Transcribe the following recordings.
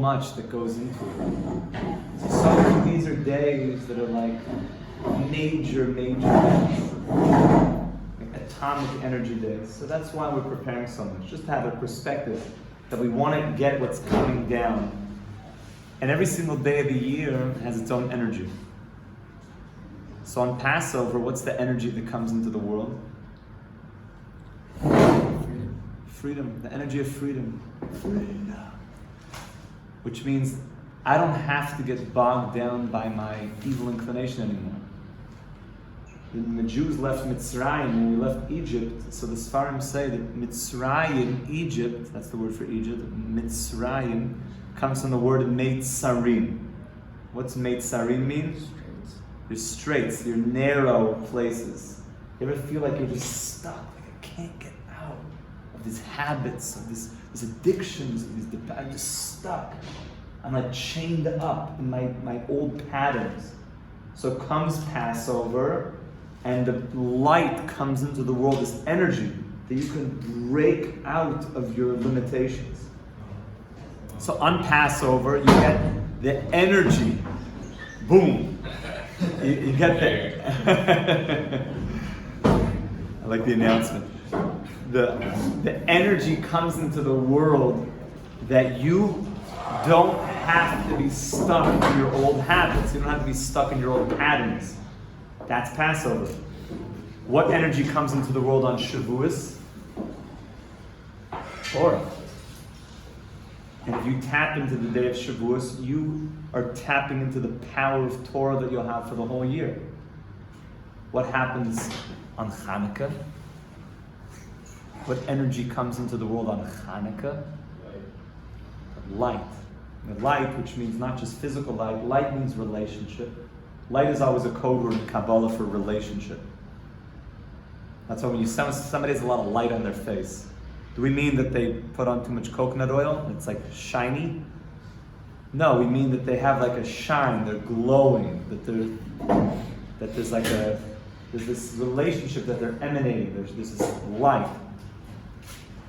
much that goes into it. So these are days that are like major days, like atomic energy days. So that's why we're preparing so much, just to have a perspective that we want to get what's coming down. And every single day of the year has its own energy. So on Passover, what's the energy that comes into the world? Freedom, the energy of freedom. Freedom. Which means I don't have to get bogged down by my evil inclination anymore. When the Jews left Mitzrayim, when we left Egypt, so the Sfarim say that Mitzrayim, Egypt, that's the word for Egypt, Mitzrayim, comes from the word Meitzarim. What's Meitzarim mean? Your straits, your narrow places. You ever feel like you're just stuck, like I can't get out of these habits, of these addictions, I'm just stuck. I'm like chained up in my old patterns. So comes Passover, and the light comes into the world, this energy that you can break out of your limitations. So on Passover, you get the energy, boom. You get the, I like the announcement. The energy comes into the world that you don't have to be stuck in your old habits. You don't have to be stuck in your old patterns. That's Passover. What energy comes into the world on Shavuos? Torah. And if you tap into the day of Shavuos, you are tapping into the power of Torah that you'll have for the whole year. What happens on Hanukkah? What energy comes into the world on Hanukkah? Light. The light, which means not just physical light, light means relationship. Light is always a code word in Kabbalah for relationship. That's why when you somebody has a lot of light on their face, do we mean that they put on too much coconut oil? It's like shiny? No, we mean that they have like a shine, they're glowing, that there's this relationship that they're emanating, there's this light.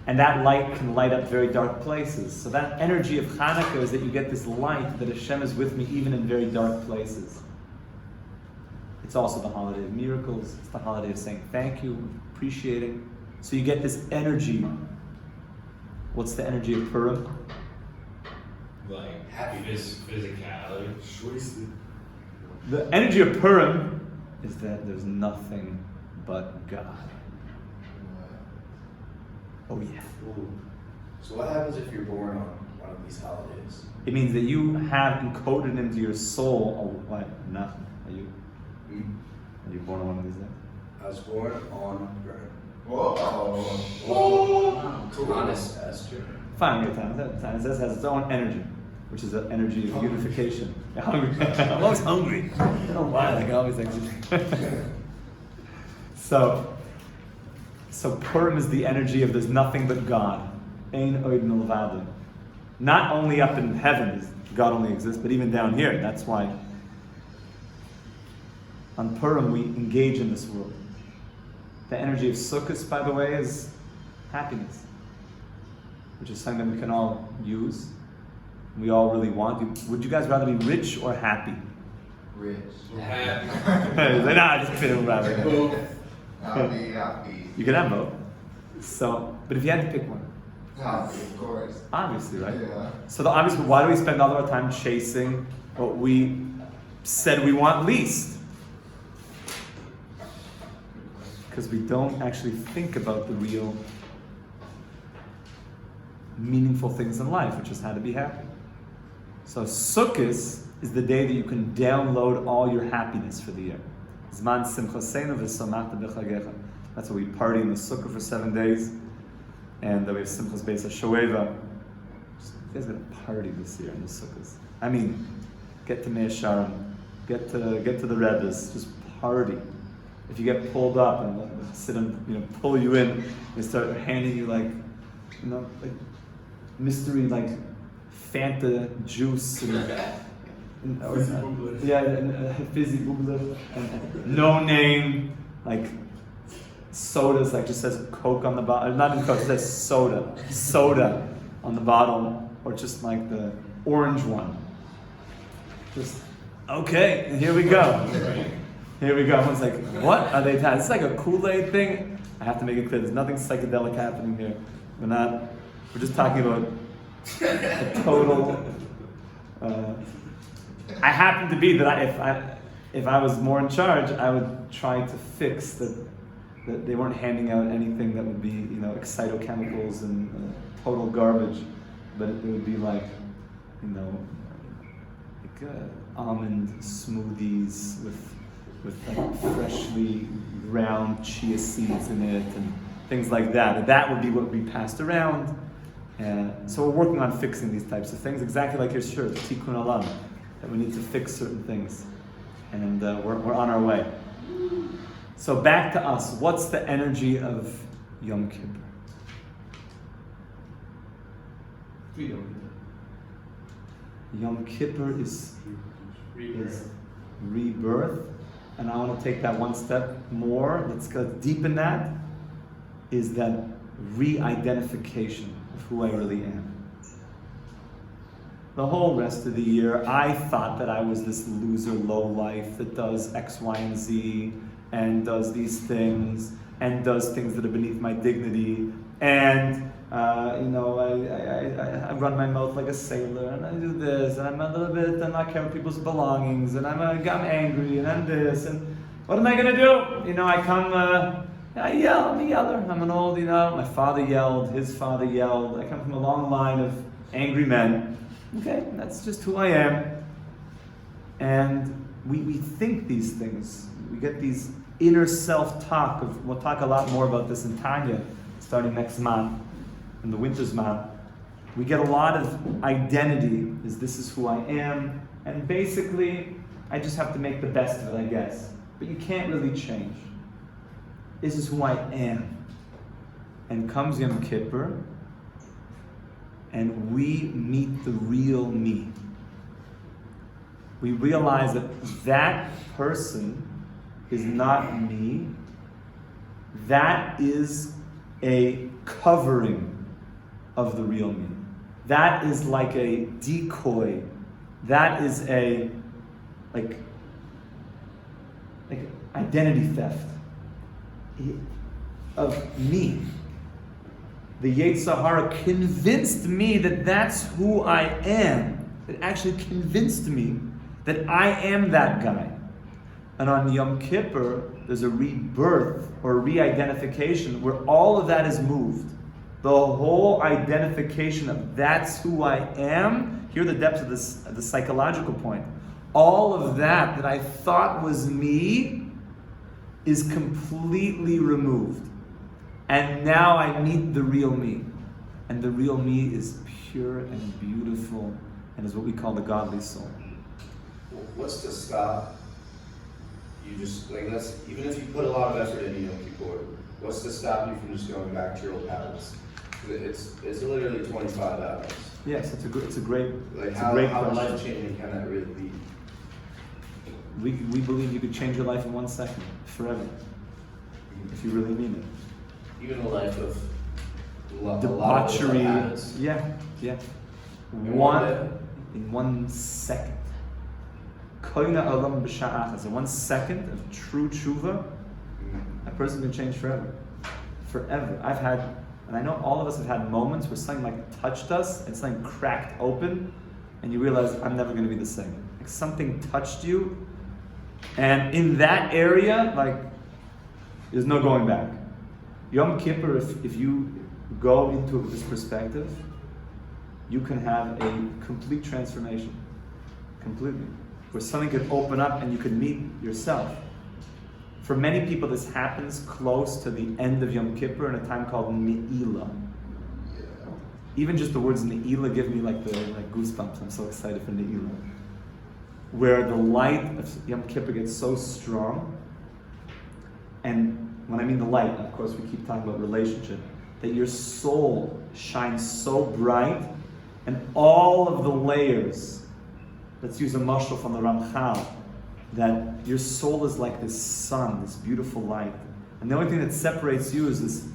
And that light can light up very dark places. So that energy of Hanukkah is that you get this light that Hashem is with me even in very dark places. It's also the holiday of miracles. It's the holiday of saying thank you, appreciating. So you get this energy. What's the energy of Purim? Like happiness, physicality. The energy of Purim is that there's nothing but God. Oh yeah. Ooh. So what happens if you're born on one of these holidays? It means that you have encoded into your soul. Oh, what? Nothing. Are you born on one of these days? I was born on. Whoa! Honest Esther. Fine, good time. It has its own energy, which is the energy of unification. You're hungry. I'm always hungry. I don't know why. Like I always like. So Purim is the energy of there's nothing but God. Ein od milvado. Not only up in heaven, God only exists, but even down here. That's why on Purim we engage in this world. The energy of Sukkot, by the way, is happiness, which is something that we can all use. We all really want. Would you guys rather be rich or happy? Rich. Happy. Nah, just kidding about it. Happy. You can have both. So, but if you had to pick one, Happy, of course. obviously, right? Yeah. So obviously, why do we spend all of our time chasing what we said we want least? Because we don't actually think about the real meaningful things in life, which is how to be happy. So Sukkot is the day that you can download all your happiness for the year. Zman simchaseinu v'samachta b'chagecha. That's why we party in the Sukkah for 7 days, and we have Simchas Beis HaShoeva. You guys got to party this year in the Sukkahs. I mean, get to Mea Sharon, get to the Rebbes, just party. If you get pulled up and sit and pull you in, they start handing you like mystery like Fanta juice and fizzy bubble and no name like sodas, like just says Coke on the bottle, not even Coke, it says soda on the bottle, or just like the orange one. Just, okay, and here we go. Here we go. Everyone's like, what are they telling? It's like a Kool-Aid thing. I have to make it clear, there's nothing psychedelic happening here. We're just talking about a total, I happen to be that if I was more in charge, I would try to fix that they weren't handing out anything that would be, excitochemicals and total garbage, but it would be like, almond smoothies with like freshly ground chia seeds in it and things like that. And that would be what would be passed around. So we're working on fixing these types of things, exactly like your shirt, tikkun olam, that we need to fix certain things. And we're on our way. So back to us. What's the energy of Yom Kippur? Freedom. Yom Kippur is rebirth. And I want to take that one step more. Let's go deepen that. Is that re-identification of who I really am. The whole rest of the year, I thought that I was this loser lowlife that does X, Y, and Z, and does these things, and does things that are beneath my dignity, and I run my mouth like a sailor, and I do this, and I'm a little bit, I'm not caring for people's belongings, and I'm angry, and I'm this, and what am I gonna do? I yell, I'm a yeller. I'm an old, my father yelled, his father yelled. I come from a long line of angry men. Okay, that's just who I am. And we think these things. We get these inner self-talk. We'll talk a lot more about this in Tanya, starting next month, in the winter's month. We get a lot of identity, this is who I am. And basically, I just have to make the best of it, I guess. But you can't really change. This is who I am. And comes Yom Kippur, and we meet the real me. We realize that person is not me. That is a covering of the real me. That is like a decoy. That is a like identity theft of me. The Yetzer Hara convinced me that that's who I am. It actually convinced me that I am that guy. And on Yom Kippur, there's a rebirth or re-identification where all of that is moved. The whole identification of that's who I am. Here are the depths of the psychological point. All of that I thought was me is completely removed. And now I meet the real me. And the real me is pure and beautiful and is what we call the godly soul. What's to stop you just, even if you put a lot of effort into Yom Kippur, what's to stop you from just going back to your old habits? It's literally 25 hours. Yes, it's a great How question. life-changing can that really be? We believe you could change your life in 1 second, forever, if you really mean it. Even a life of Debauchery. Habits. Yeah. In 1 second. Koina olam b'sha'achas. In 1 second of true tshuva, a person can change forever. Forever. I've had, and I know all of us have had moments where something touched us and something cracked open, and you realize I'm never going to be the same. Something touched you, and in that area, there's no going back. Yom Kippur, if you go into it with this perspective, you can have a complete transformation. Completely. Where something could open up and you could meet yourself. For many people, this happens close to the end of Yom Kippur in a time called Neila. Even just the words Neila give me goosebumps. I'm so excited for Neila. Where the light of Yom Kippur gets so strong, and when I mean the light, of course we keep talking about relationship, that your soul shines so bright, and all of the layers, let's use a mashal from the Ramchal, that your soul is like this sun, this beautiful light, and the only thing that separates you is this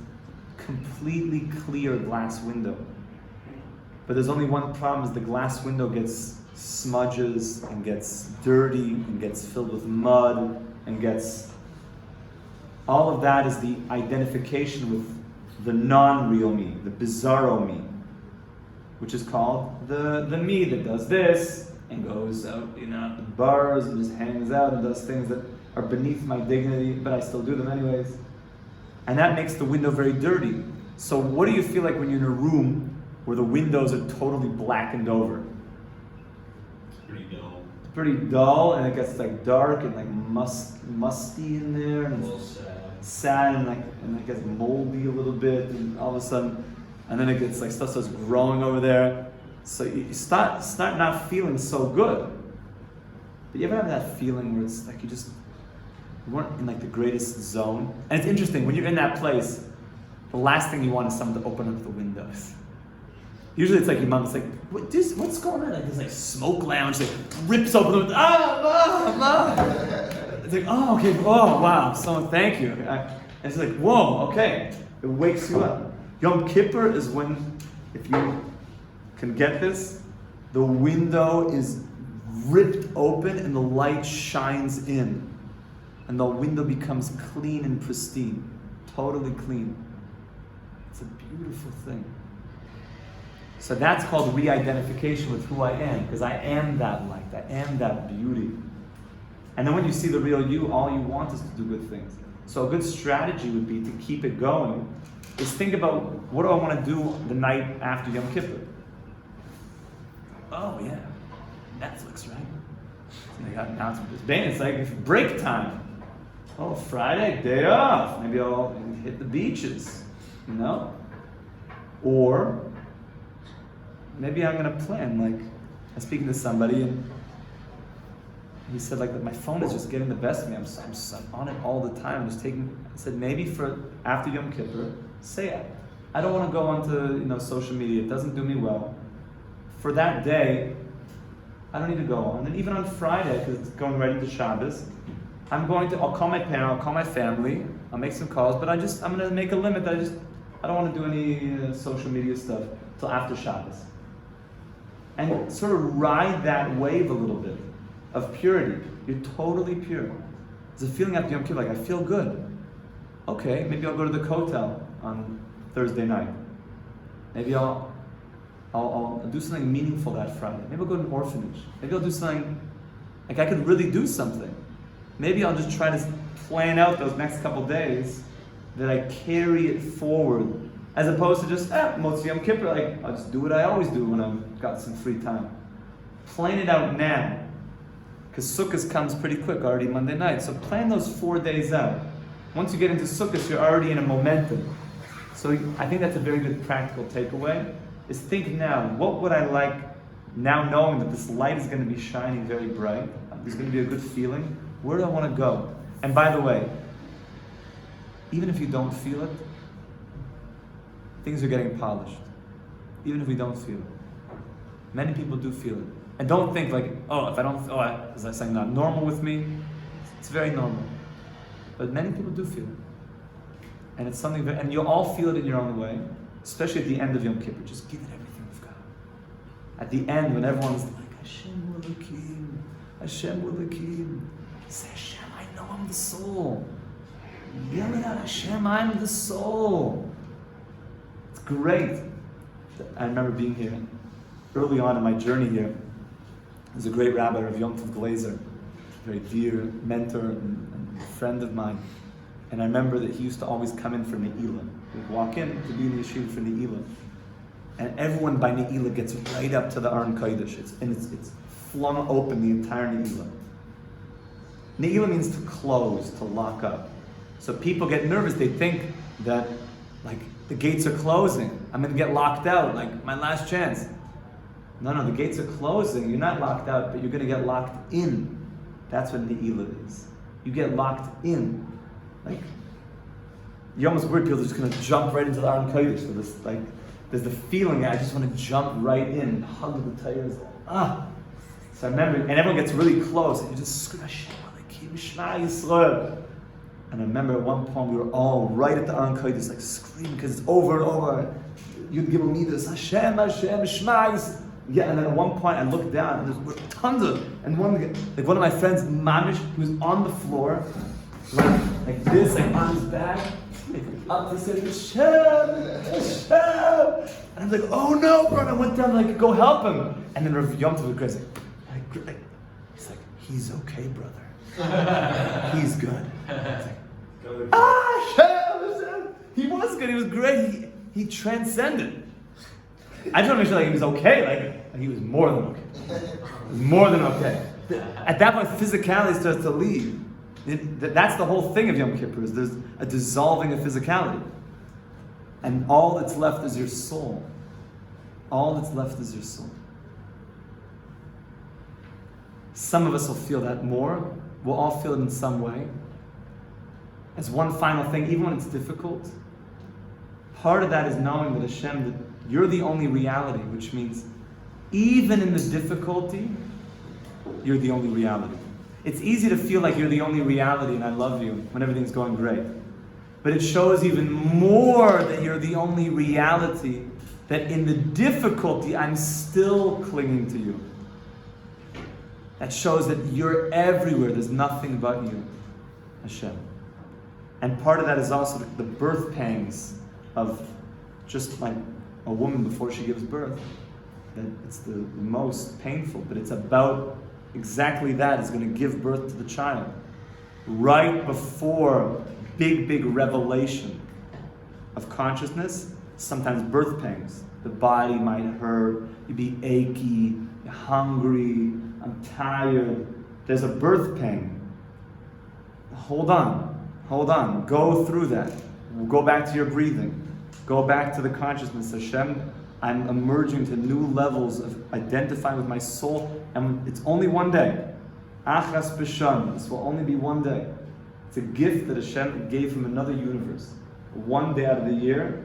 completely clear glass window. but there's only one problem: is the glass window gets smudges and gets dirty and gets filled with mud and gets. All of that is the identification with the non-real me, the bizarro me, which is called the me that does this and goes out, bars and just hangs out and does things that are beneath my dignity, but I still do them anyways. And that makes the window very dirty. So what do you feel like when you're in a room where the windows are totally blackened over? Pretty dull. It's pretty dull, and it gets like dark and like musty in there, and A little it's sad. sad and it gets moldy a little bit, and all of a sudden, and then it gets like stuff starts growing over there. So you start not feeling so good. But you ever have that feeling where it's like you weren't in like the greatest zone? And it's interesting, when you're in that place, the last thing you want is someone to open up the windows. Usually it's like your mom's like, what's going on? Like there's like smoke lounge, like rips open the window. Mom. It's like, oh, okay, oh, wow, someone, thank you. And it's like, whoa, okay. It wakes you up. Yom Kippur is when, if you can get this, the window is ripped open and the light shines in. And the window becomes clean and pristine, totally clean. It's a beautiful thing. So that's called re-identification with who I am, because I am that light, I am that beauty. And then when you see the real you, all you want is to do good things. So a good strategy would be to keep it going, is think about, what do I want to do the night after Yom Kippur? Oh yeah, Netflix, right? So they got an announcement this band, it's like break time. Oh, Friday, day off. Maybe I'll hit the beaches, Or maybe I'm gonna plan, like, I'm speaking to somebody and he said like my phone is just getting the best of me. I'm on it all the time. I said maybe for after Yom Kippur, say it. I don't want to go onto social media. It doesn't do me well. For that day, I don't need to go on. And even on Friday, because it's going right into Shabbos, I'll call my parents, I'll call my family, I'll make some calls, but I'm going to make a limit that I don't want to do any social media stuff till after Shabbos. And sort of ride that wave a little bit of purity. You're totally pure. There's a feeling after Yom Kippur, like I feel good. Okay, maybe I'll go to the Kotel on Thursday night. Maybe I'll do something meaningful that Friday. Maybe I'll go to an orphanage. Maybe I'll do something, like I could really do something. Maybe I'll just try to plan out those next couple days that I carry it forward, as opposed to just, Motzi Yom Kippur, like I'll just do what I always do when I've got some free time. Plan it out now, because Sukkot comes pretty quick, already Monday night. So plan those 4 days out. Once you get into Sukkot, you're already in a momentum. So I think that's a very good practical takeaway, is think now, what would I like, now knowing that this light is going to be shining very bright, there's going to be a good feeling, where do I want to go? And by the way, even if you don't feel it, things are getting polished. Even if we don't feel it. Many people do feel it. And don't think like, if I don't, is that something not normal with me? It's very normal. But many people do feel it. And it's something and you'll all feel it in your own way, especially at the end of Yom Kippur. Just give it everything you've got. At the end, when everyone's like, Hashem Elokim, Hashem Elokim, say, Hashem, I know I'm the soul. Yell it out, Hashem, I'm the soul. It's great. I remember being here, early on in my journey here, there's a great rabbi of Yom Tov Glazer, a very dear mentor and friend of mine. And I remember that he used to always come in for Neila. He'd walk in to be in the yeshiva for Neila. And everyone by Neila gets right up to the Aron Kodesh. It's flung open, the entire Neila. Neila means to close, to lock up. So people get nervous. They think that, like, the gates are closing. I'm going to get locked out, like, my last chance. No, the gates are closing. You're not locked out, but you're going to get locked in. That's what Neila is. You get locked in. Like, you almost worried people are just going to jump right into the Aron Kodesh. So this, like, there's the feeling, I just want to jump right in and hug the tires. So I remember, and everyone gets really close, and you just scream, Hashem Elokim, Shema Yisrael. And I remember at one point we were all right at the Aron Kodesh, like screaming, because it's over and over. Yud Gimel Midas, Hashem, Hashem, Shema. Yeah, and then at one point I looked down and there were tons of, and one of my friends, Mamish, he was on the floor, like this, like on his back, like up to say, Hashem, Hashem. And I'm like, oh no, bro, and I went down like, go help him. And then Rav Yom Tov was like, he's like, he's okay, brother. He's good. He's like, Hashem. He was good, he was great, he transcended. I just want to make sure like, he was okay, like he was more than okay. He was more than okay. At that point, physicality starts to leave. That's the whole thing of Yom Kippur, is there's a dissolving of physicality. And all that's left is your soul. All that's left is your soul. Some of us will feel that more. We'll all feel it in some way. As one final thing, even when it's difficult, part of that is knowing that Hashem, that you're the only reality, which means even in the difficulty, you're the only reality. It's easy to feel like you're the only reality and I love you when everything's going great. But it shows even more that you're the only reality, that in the difficulty, I'm still clinging to you. That shows that you're everywhere, there's nothing but you, Hashem. And part of that is also the birth pangs of just like a woman before she gives birth. That it's the most painful, but it's about exactly that. It's going to give birth to the child. Right before big revelation of consciousness, sometimes birth pangs. The body might hurt, you'd be achy, you're hungry, I'm tired. There's a birth pain. Hold on, go through that. Go back to your breathing. Go back to the consciousness. Hashem, I'm emerging to new levels of identifying with my soul, and it's only one day. Achas b'sham. This will only be one day. It's a gift that Hashem gave from another universe. One day out of the year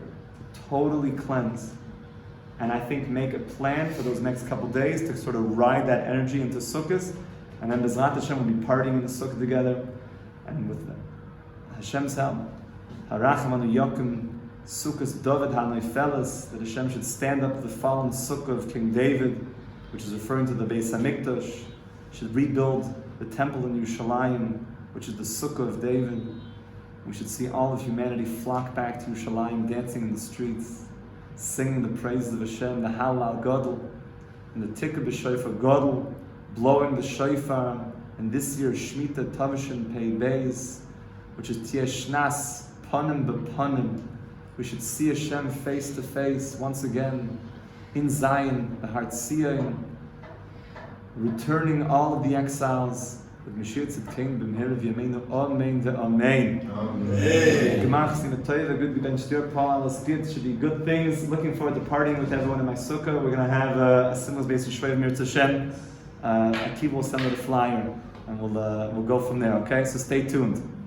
to totally cleanse. And I think make a plan for those next couple days to sort of ride that energy into Sukkot, and then Bezrat Hashem will be partying in the Sukkah together, and with Hashem's help. Haracham anu yokim. Sukkot David HaNoifeles, that Hashem should stand up to the fallen Sukkah of King David, which is referring to the Beis HaMikdash, should rebuild the temple in Yerushalayim, which is the Sukkah of David. We should see all of humanity flock back to Yerushalayim, dancing in the streets, singing the praises of Hashem, the Halal Gadol, and the Tikka B'Shofar Gadol, blowing the shofar, and this year Shemitah Tavshin Pei Beis, which is Tiesh Shnas, Panim B'Panim. We should see Hashem face to face once again in Zion, the Har Tzion, returning all of the exiles with Mashiach Tzidkein b'meherav yameinu. Amen ve'amen. Amen. Gemach Sina Toiva, good ben Shtir Paul, alles good, should be good things. Looking forward to partying with everyone in my sukkah. We're going to have a similar base of Shvei Mir Tzashem. Akiva will send me the flyer, and we'll go from there, okay? So stay tuned.